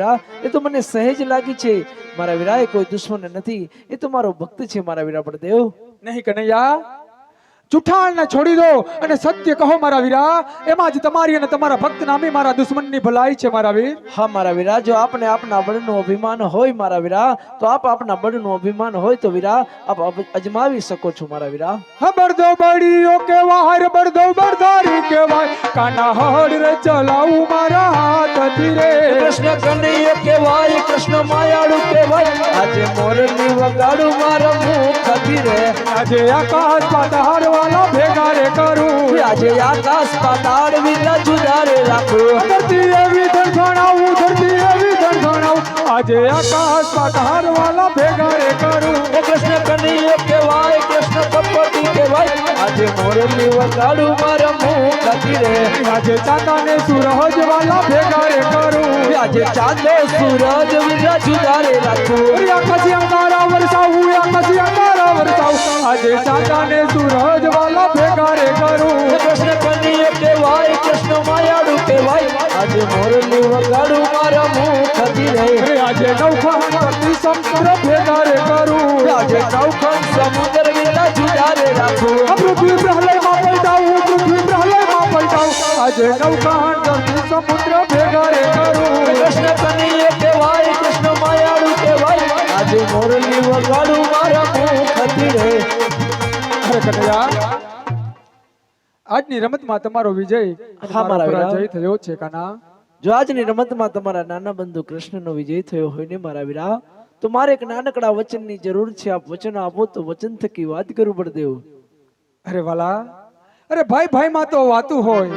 વીરા, એ તો મને સહેજ લાગી છે મારા વીરા, એ કોઈ દુશ્મન નથી, એ તો મારો ભક્ત છે મારા વીરા બળદેવ. નહીં કનૈયા, જુઠ્ઠાણને છોડી દો અને સત્ય કહો મારા વીરા. એમાં જ તમારી અને તમારા ભક્ત નામે મારા દુશ્મનની ભલાઈ છે મારા વીર. હા મારા વીરા, જો આપને આપના બળનું અભિમાન હોય મારા વીરા, તો આપ આપના બળનું અભિમાન હોય તો વીરા આપ અજમાવી શકો છો મારા વીરા. હા બળદો બળીઓ કેવાય, બળદો બળધારી કેવાય, કાના હળ રે ચલાવું મારા હાથથી રે. કૃષ્ણ કનૈયો કેવાય, કૃષ્ણ માયાળુ કેવાય, આજે મોરની વગાડું મારા મુખથી રે. આજે આકાશ પાતાળ વાલા ભેગા રે કરું, આજે આકાશ પાતાળ વીરા જુદા રે રાખું. ધરતી એવી ધણધણાવું, ધરતી એવી ધણધણાવું, આજે આકાશ પાતાળ વાલા ભેગા રે કરું. કૃષ્ણ કનૈયો કેવાય, કૃષ્ણ કપટી કેવાય, આજે મોરની વગાડું મારા મુખથી રે. આજે ચાંદા ને સૂરજ વાલા ભેગા રે કરું, આજે ચાંદો સૂરજ વીરા જુદા રે રાખું. આકાશી અંગારા વરસાવું, આકાશી અંગારા વરસાવું, આજે ચાંદા ને સૂરજ વાલા ભેગા રે કરું. કૃષ્ણ કનૈયો કેવાય, કૃષ્ણ માયાળુ કેવાય, આજે મોરની વગાડું મારા મુખથી રે. આજે નવખંડ સમુદ્ર ભેગા રે કરું, આજે નવખંડ સમુદ્ર વીરા જુદા રે રાખું. પૃથ્વી પ્રલયમાં પલટાવું, પૃથ્વી પ્રલયમાં પલટાવું, આજે નવખંડ સમુદ્ર ભેગા રે કરું. કૃષ્ણ કનૈયો કેવાય, કૃષ્ણ માયાળુ કેવાય, આજે મોરની વગાડું મારા મુખથી રે. અરે કનૈયા, આજની રમતમાં તમારો વિજય અને હા, મારા મારો વીરા. પરાજય થયો છે કાના. જો આજની રમતમાં તમારા નાના બંધુ કૃષ્ણનો વિજય થયો હોય ને મારા વીરા, તો મારે એક નાનકડા વચનની જરૂર છે. આપ વચન આપો તો વચન થકી વાત કરું બળદેવ. અરે વાલા, અરે ભાઈ ભાઈમાં તો વાતું હોય,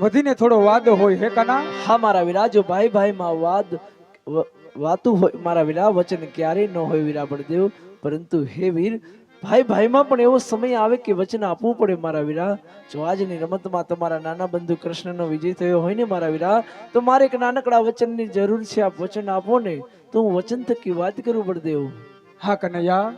વધીને થોડો વાદ હોય હે કાના. હા મારા વીરા, જો ભાઈ ભાઈમાં વાતું હોય મારા વીરા, વચન ક્યારેય ન હોય વીરા બળદેવ. પરંતુ હે વીર, ભાઈ ભાઈમાં પણ એવો સમય આવે કે વચન આપવું પડે મારા વીરા. જો આજની રમતમાં તમારા નાના બંધુ કૃષ્ણનો વિજય થયો હોય ને મારા વીરા, તો મારે એક નાનકડા વચનની જરૂર છે. આપ વચન આપો ને તો હું વચન થકી વાત કરું બળદેવ. હા કનૈયા,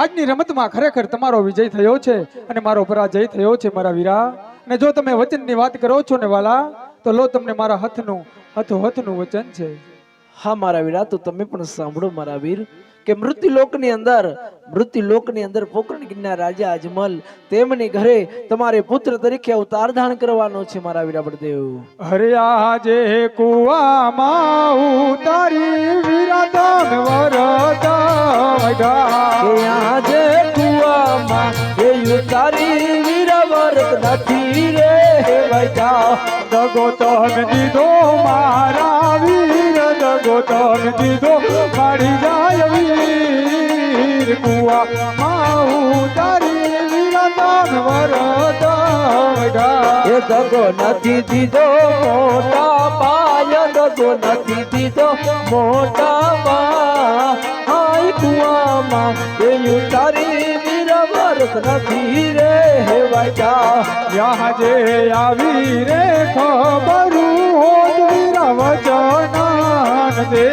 આજની રમતમાં ખરેખર તમારો વિજય થયો છે અને મારો પરાજય થયો છે મારા વીરા. અને જો તમે વચનની વાત કરો છો ને વાલા, તો લો તમને મારા હાથનું વચન છે. હા મારા વીરા, તો તમે પણ સાંભળો મારા વીર, કે મૃત્યુલોકની અંદર પોકરણ ગીરના રાજા અજમલ તેમની ઘરે તમારે પુત્ર તરીકે અવતાર ધારણ કરવાનો છે મારા વીરા બળદેવ. હરે આજે કુવામાં ઉતારી વીરા દાન વરદા, કે આજે કુવામાં એ ઉતારી વીરા વરદ નથી રે વૈદા. દગો તન દીધો મારા વીર, દગો તન દીધો મારી જાય વીર. કુવામાં ઉતારી વીરા દાન વરદા, એ દગો નથી દીધો મોટા પાય, દગો નથી દીધો મોટા પા. હાય કુવામાં એ ઉતારી વીરા વરદ નથી રે વૈદા. યહાં જે આવી રે ખબરું હોત વીરા વચનાન દે.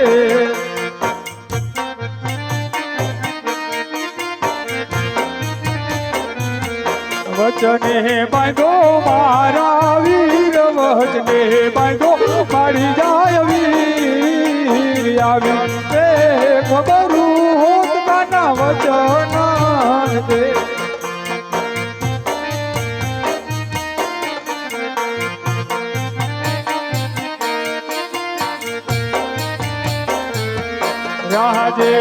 વચને બાંધો મારા વીર, વચને બાંધો મારી જાય વીર. આવી રે ખબરું હોત કાના વચનાન દે. રાજે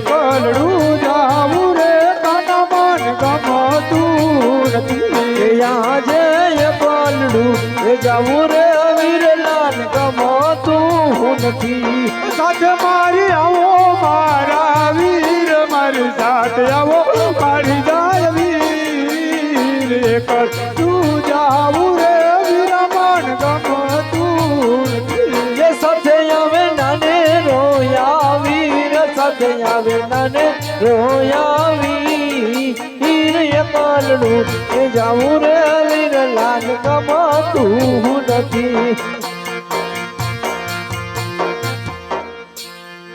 કલડું જાવું રે કાના મન ગમતું નથી. આજે બલડું એ જાવું રે વીરલાલ ગમતું નથી. સાથે મારી આવો મારા વીર, મારી સાથે આવો મારી જાય વીર. કલડું જાવું રે વીરા મન ગમતું નથી. જે સાથે આવે નાને રોયા વીર, સાથે આવે નાને રોયા વીર. એ પાલડું એ જાવું રે વીર લાલ ગમતું નથી.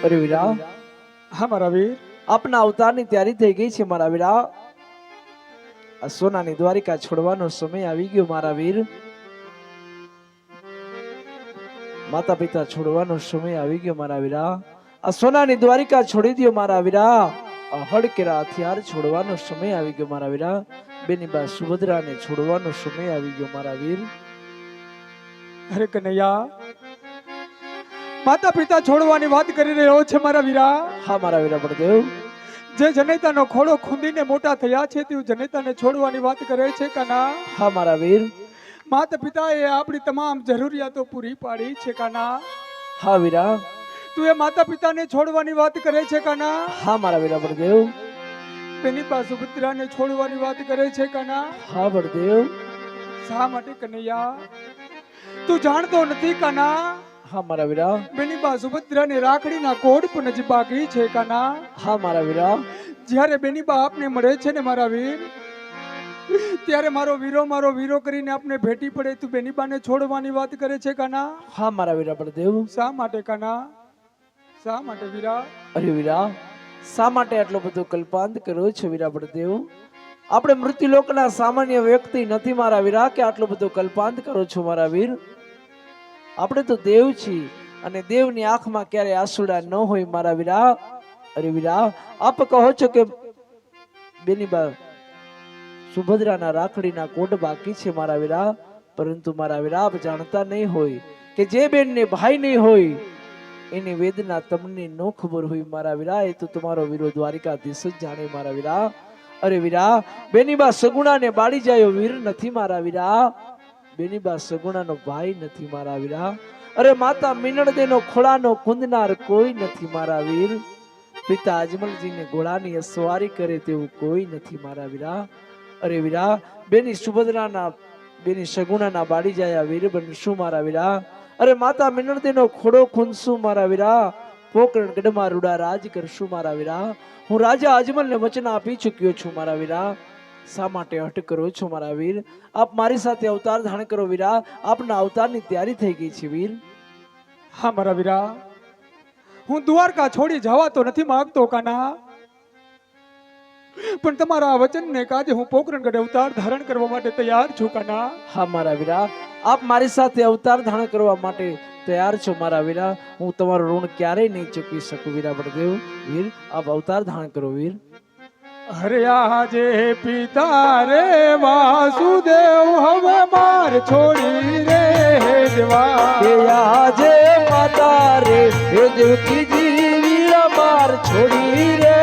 અરે વીરા, હા મારા વીર, આપના અવતારની તૈયારી થઈ ગઈ છે મારા વીરા. આ સોનાની દ્વારિકા છોડવાનો સમય આવી ગયો મારા વીર. માતા પિતા છોડવાનો સમય આવી ગયો મારા વીરા. આ સોનાની દ્વારિકા છોડી દો મારા વીરા. આ હડકેરા હથિયાર છોડવાનો સમય આવી ગયો મારા વીરા. બેની બા સુભદ્રાને છોડવાનો સમય આવી ગયો મારા વીર. અરે કનૈયા, માતા પિતા છોડવાની વાત કરી રહ્યો છે મારા વીરા. હા મારા વીરા બળદેવ. જે જનેતાનો ખોળો ખૂંદીને મોટા થયા છે તે જનેતાને છોડવાની વાત કરે છે કાના. હા મારા વીર. માતા પિતાએ આપણી તમામ જરૂરિયાતો પૂરી પાડી છે કાના. હા વીરા. તું એ માતા પિતાને છોડવાની વાત કરે છે કાના. હા મારા વીરા બળદેવ. બેની બા સુભદ્રાને છોડવાની વાત કરે છે કાના. હા બળદેવ. શા માટે કનૈયા? તું જાણતો નથી કાના. હા મારા વીરા. બેની બા સુભદ્રાને રાખડીના કોડ પણ હજી બાકી છે કાના. હા મારા વીરા. જ્યારે બેની બા આપને મળે છે ને મારા વીર, ત્યારે મારો વીરો કરીને આપને ભેટી પડે તું બેની બાને છોડવાની વાત કરે છે કાના. હા મારા વીરા બળદેવ. શા માટે કાના? શા માટે વીરા? અરે વીરા, શા માટે આટલો બધો કલ્પાંત કર્યો છે વીરા બળદેવ? આપણે મૃત્યુલોકના સામાન્ય વ્યક્તિ નથી મારા વીરા કે આટલો બધો કલ્પાંત કરો છો મારા વીર. આપણે તો દેવ છીએ અને દેવની આંખમાં ક્યારે આંસુડા ન હોય મારા વીરા. અરે વીરા, આપ કહો છો કે બેની બા સુભદ્રાના રાખડીના કોડ બાકી છે મારા વીરા, પરંતુ મારા વીરા આપ જાણતા નહીં હોય કે જે બેનને ભાઈ નહીં હોય એની વેદના તમને ન ખબર હોય મારા વીરા. એ તો તમારો વીરો દ્વારિકાધીશ જ જાણે મારા વીરા. અરે વીરા, બેની બા સગુણાને બાળી જાય વીર નથી મારા વીરા. બેની બા સગુણાનો ભાઈ નથી મારા વીરા. અરે માતા મિનળદેનો ખોળાનો કુંદનાર કોઈ નથી મારા વીર. પિતા અજમલજીને ઘોડાની અસવારી કરે તેવું કોઈ નથી મારા વીરા. અરે વીરા, બેની સુભદ્રાના બેની સગુણાના બાળી જાય વીર બનશું મારા વીરા. અરે માતા મિનળદેનો ખોડો ખૂંદશું મારા વીરા. પોકરણ ગઢમાં રૂડા રાજ કરશું મારા વીરા. હું રાજા અજમલને વચન આપી ચૂક્યો છું મારા વીરા. શા માટે હઠ કરો છો મારા વીર? આપ મારી સાથે અવતાર ધારણ કરો વીરા. આપના અવતારની તૈયારી થઈ ગઈ છે વીર. હા મારા વીરા, હું દ્વારકા છોડી જવા તો નથી માંગતો કાના, પણ તમારા આ વચનને કાજે હું પોકરણગઢ અવતાર ધારણ કરવા માટે તૈયાર છું કાના. હા મારા વીરા, આપ મારી સાથે અવતાર ધારણ કરવા માટે તૈયાર છો મારા વીરા. હું તમારું ઋણ ક્યારેય નહીં ચૂકવી શકું વીરા બળદેવ. વીર, આપ અવતાર ધારણ કરો વીર. અરે આજે પિતા રે વાસુદેવ હવે માર છોડી રે દેવા. કે આજે માતા રે હે દેવકીજી વીરા માર છોડી રે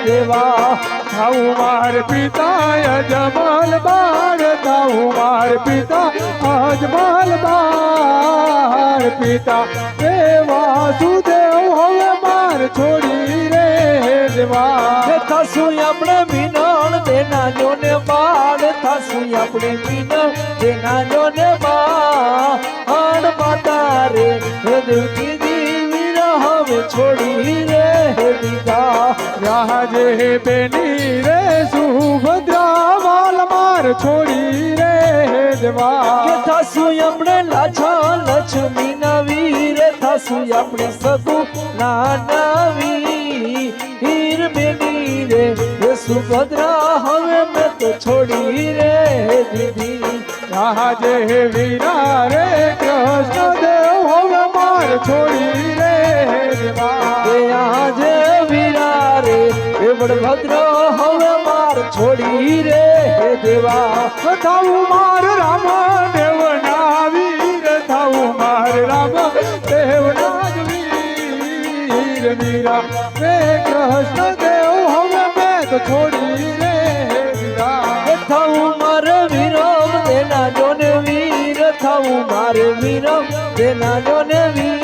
દેવા. થાઉ માર પિતા અજમલ બાર, થાઉ માર પિતા અજમલ બાર. પિતા રે વાસુદેવ હવે માર છોડી રે દેવા. થાશું આપણે મિનળ દેના જોને બાળ, થાશું આપણે મિનળ દેના જોને બાળ. માતા રે હે દેવકીજી વીરા હવે છોડી રે દીધા. રાજે બેની રે સુભદ્રા વાલ માર છોડી રે દેવા. કે થાશું આપણે લાછા લક્ષ્મી ના વીર, થાશું આપણે સગુ નાના વીર. બેની રે હે સુભદ્રા હવે મેં તો છોડી રે દીધી. રાજે વીરા રે કૃષ્ણ દેવ હવે માર છોડી રે દેવા. કે આજે વીરા રે હે બળભદ્ર હવે માર છોડી રે દેવા. થાઉ માર રામ દેવના વીર, થાઉ માર રામ દેવના વીર. વીરા રે કૃષ્ણ દેવ હવે મેં તો છોડી રે દીધા. થાઉ મારે વિરમ દેના જોને વીર, થાઉ મારે વિરમ દેના જોને વીર.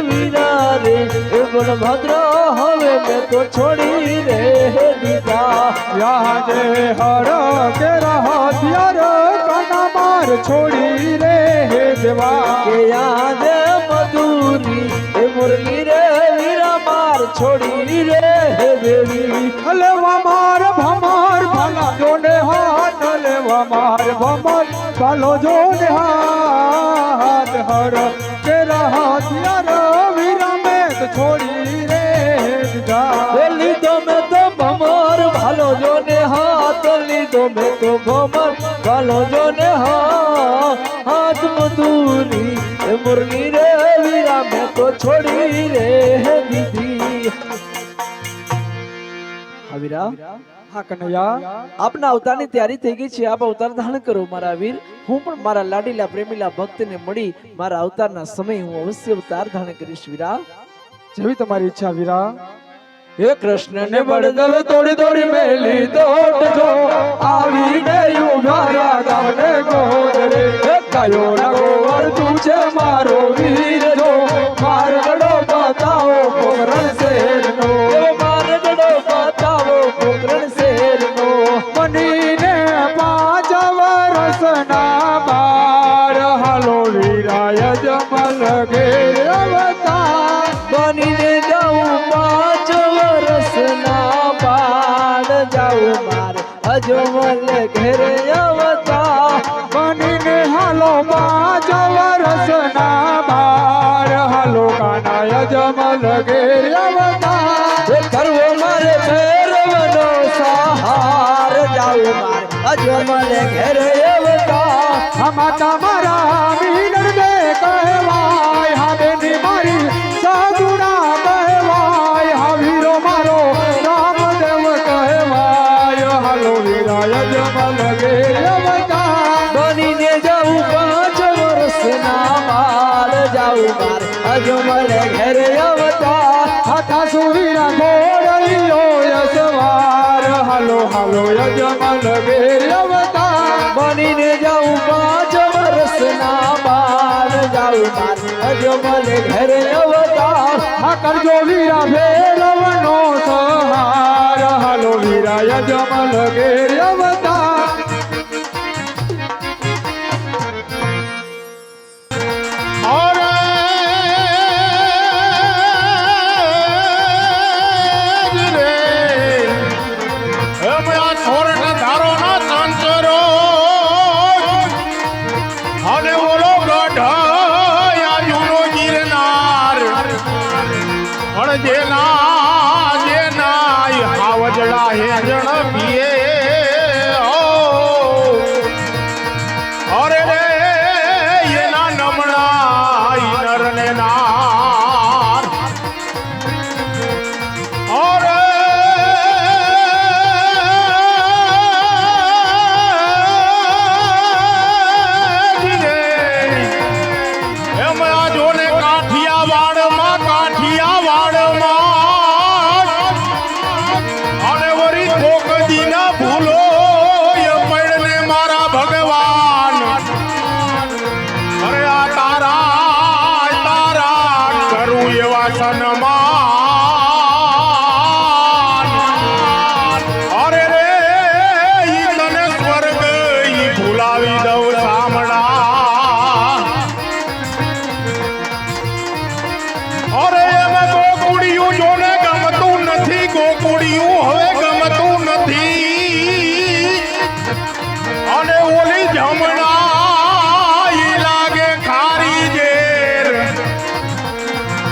વીરા રે હે બળભદ્ર હવે મેં તો છોડી રે દીધા. આજે હર કે હથિયાર કાના માર છોડી રે દેવા. કે આજે મધુરી હે મુરલી રે વીરા માર છોડી રે દેવી. લેવા માર ભમાર ભલા જોને હાથ, લેવા માર ભમાર ભલો જોને હાથ. હર કે હથિયાર વીરા મેં તો છોડી રે દીધા. લીધો મેં તો ભમર ભાલો જોને હાથ, લીધો મેં તો ભમર ભાલો જોને હાથ. મધુરી એ મુરલી રે વીરા મેં તો છોડી રે દીધી હા વીરા હા કનૈયા આપના અવતારની તૈયારી થઈ ગઈ છે આપ અવતાર ધારણ કરો મારા વીર હું પણ મારા લાડીલા પ્રેમીલા ભક્તને મળી મારા અવતારના સમય હું અવશ્ય અવતાર ધારણ કરીશ વીરા જેવી તમારી ઈચ્છા વીરા હે કૃષ્ણ ને બળદલ તોડી તોડી મેલી દોડજો આવીને ઉભા ગામને ગોદરે કયો નગોવર તું છે મારો વીર જો મારગડો બતાવો પોકરણ શેરનો મારગડો બતાવો પોકરણ શેરનો બનીને 5 વર્ષના બાળ હાલો વીરાય જમલ ઘેર અવતાર બનીને જાઉં 5 વર્ષના બાળ જાઉં મારે અજમલ ઘેરે અવતાર બનીને હાલો 5 વર્ષના બાળ હાલો કાનાય જમલ ઘેર અવતાર કરવો મારે ભૈરવનો સહાર જાઉં મારે અજમલ ઘેરે અવતાર માતા મારા મીનર દે કહેવાય હા બેની મારી સગુણા કહેવાય હા વીરો મારો રામદેવ કહેવાય હાલો વીરાય જમલ ઘેર અવતાર બનીને જાઉં 5 વર્ષના બાળ જાઉં મારે અજમલ ઘેરે અવતાર હાથા સુવીરા ઘોડલિયો યસવાર હાલો હાલો યજમલ ઘેર અવતાર બનીને જાઉં 5 વર્ષના બાળ જાઉં મારે અજમલ ઘેરે અવતાર હા કરજો વીરા ભેરવનો સહાર હાલો વીરા યજમલ ઘેર અવતાર સનમાં